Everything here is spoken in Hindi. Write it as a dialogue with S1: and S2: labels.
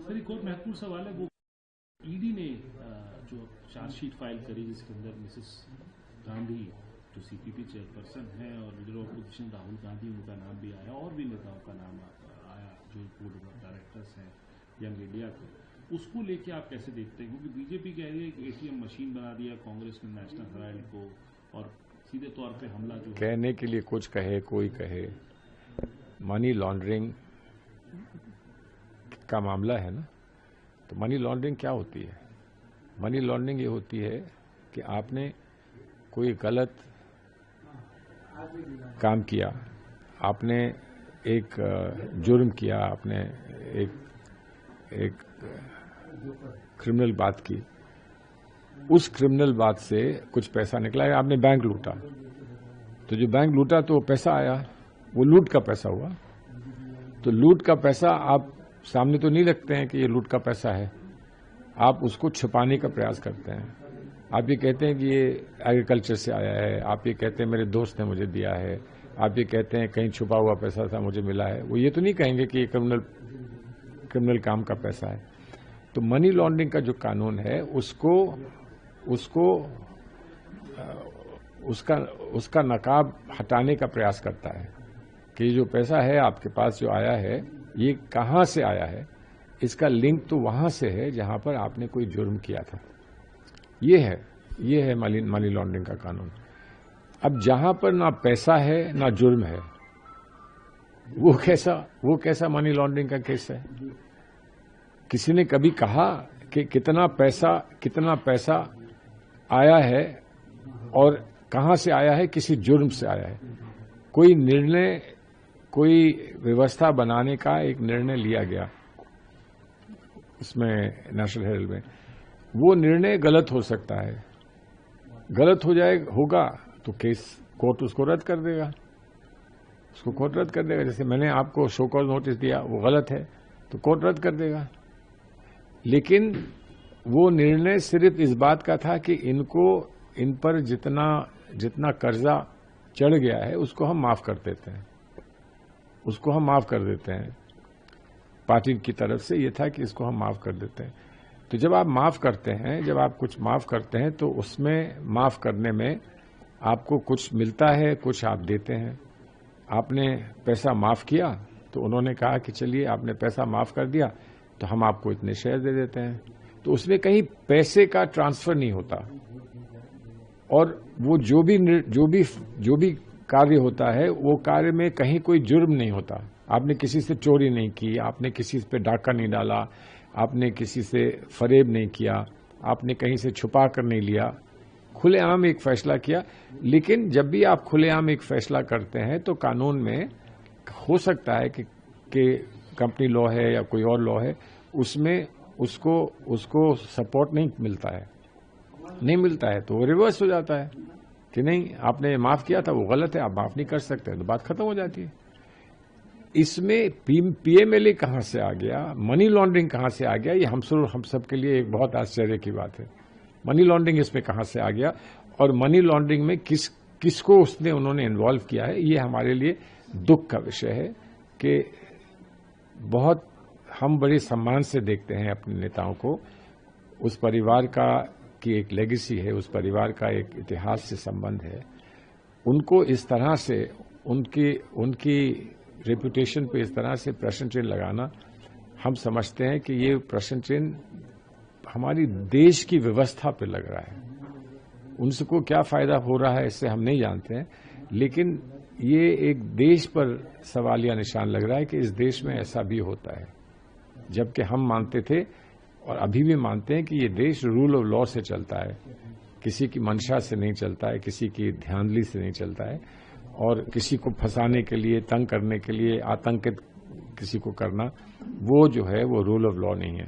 S1: सर एक और महत्वपूर्ण सवाल है, वो ईडी ने जो चार्जशीट फाइल करी जिसके अंदर मिसेस गांधी जो सीपीपी चेयरपर्सन है और leader of opposition Rahul Gandhi, उनका नाम भी आया और भी नेताओं का नाम आया जो बोर्ड ऑफ डायरेक्टर्स हैं यंग इंडिया के, उसको लेके आप कैसे देखते हैं? क्योंकि बीजेपी कह रही है कि एटीएम मशीन बना दिया कांग्रेस ने नेशनल हेराल्ड को और सीधे तौर पे हमला जो
S2: कहने के लिए कुछ कहे कोई कहे, मनी लॉन्ड्रिंग का मामला है ना, तो मनी लॉन्ड्रिंग क्या होती है? मनी लॉन्ड्रिंग ये होती है कि आपने कोई गलत काम किया, आपने एक जुर्म किया, आपने एक क्रिमिनल बात की, उस क्रिमिनल बात से कुछ पैसा निकला है, आपने बैंक लूटा, तो जो बैंक लूटा तो पैसा आया, वो लूट का पैसा हुआ। तो लूट का पैसा आप सामने तो नहीं रखते हैं कि ये लूट का पैसा है, आप उसको छुपाने का प्रयास करते हैं। आप ये कहते हैं कि ये एग्रीकल्चर से आया है, आप ये कहते हैं मेरे दोस्त ने मुझे दिया है, आप ये कहते हैं कहीं छुपा हुआ पैसा था मुझे मिला है। वो ये तो नहीं कहेंगे कि ये क्रिमिनल काम का पैसा है। तो मनी लॉन्ड्रिंग का जो कानून है उसका नकाब हटाने का प्रयास करता है कि जो पैसा है आपके पास जो आया है ये कहां से आया है, इसका लिंक तो वहां से है जहां पर आपने कोई जुर्म किया था। ये है मनी लॉन्ड्रिंग का कानून। अब जहां पर ना पैसा है ना जुर्म है, वो कैसा मनी लॉन्ड्रिंग का केस है? किसी ने कभी कहा कि कितना पैसा आया है और कहां से आया है? किसी जुर्म से आया है। कोई निर्णय, कोई व्यवस्था बनाने का एक निर्णय लिया गया उसमें नेशनल हेराल्ड में, वो निर्णय गलत हो सकता है, गलत होगा तो कोर्ट उसको रद्द कर देगा, उसको कोर्ट रद्द कर देगा। जैसे मैंने आपको शो कॉज नोटिस दिया, वो गलत है तो कोर्ट रद्द कर देगा। लेकिन वो निर्णय सिर्फ इस बात का था कि इन पर जितना कर्जा चढ़ गया है उसको हम माफ कर देते हैं, उसको हम माफ कर देते हैं। पार्टी की तरफ से ये था कि इसको हम माफ कर देते हैं। तो जब आप माफ करते हैं, जब आप कुछ माफ करते हैं तो उसमें माफ करने में आपको कुछ मिलता है, कुछ आप देते हैं। आपने पैसा माफ किया तो उन्होंने कहा कि चलिए आपने पैसा माफ कर दिया तो हम आपको इतने शेयर दे देते हैं। तो उसमें कहीं पैसे का ट्रांसफर नहीं होता और वो जो भी कार्य होता है वो कार्य में कहीं कोई जुर्म नहीं होता। आपने किसी से चोरी नहीं की, आपने किसी पे डाका नहीं डाला, आपने किसी से फरेब नहीं किया, आपने कहीं से छुपा कर नहीं लिया, खुलेआम एक फैसला किया। लेकिन जब भी आप खुलेआम एक फैसला करते हैं तो कानून में हो सकता है कि कंपनी लॉ है या कोई और लॉ है, उसमें उसको सपोर्ट नहीं मिलता है तो वो रिवर्स हो जाता है कि नहीं, आपने माफ किया था वो गलत है, आप माफ नहीं कर सकते, तो बात खत्म हो जाती है। इसमें पीएमएलए कहां से आ गया, मनी लॉन्ड्रिंग कहां से आ गया, ये हम सब के लिए एक बहुत आश्चर्य की बात है। मनी लॉन्ड्रिंग इसमें कहां से आ गया और मनी लॉन्ड्रिंग में किसको उन्होंने इन्वॉल्व किया है, ये हमारे लिए दुख का विषय है कि बहुत हम बड़े सम्मान से देखते हैं अपने नेताओं को। उस परिवार की एक लेगेसी है, उस परिवार का एक इतिहास से संबंध है। उनको इस तरह से उनकी रेपुटेशन पे इस तरह से प्रश्न चिन्ह लगाना, हम समझते हैं कि ये प्रश्न चिन्ह हमारी देश की व्यवस्था पे लग रहा है। उनको क्या फायदा हो रहा है इससे हम नहीं जानते हैं, लेकिन ये एक देश पर सवालिया निशान लग रहा है कि इस देश में ऐसा भी होता है। जबकि हम मानते थे और अभी भी मानते हैं कि ये देश रूल ऑफ लॉ से चलता है, किसी की मंशा से नहीं चलता है, किसी की धांधली से नहीं चलता है। और किसी को फंसाने के लिए, तंग करने के लिए, आतंकित किसी को करना, वो जो है वो रूल ऑफ लॉ नहीं है।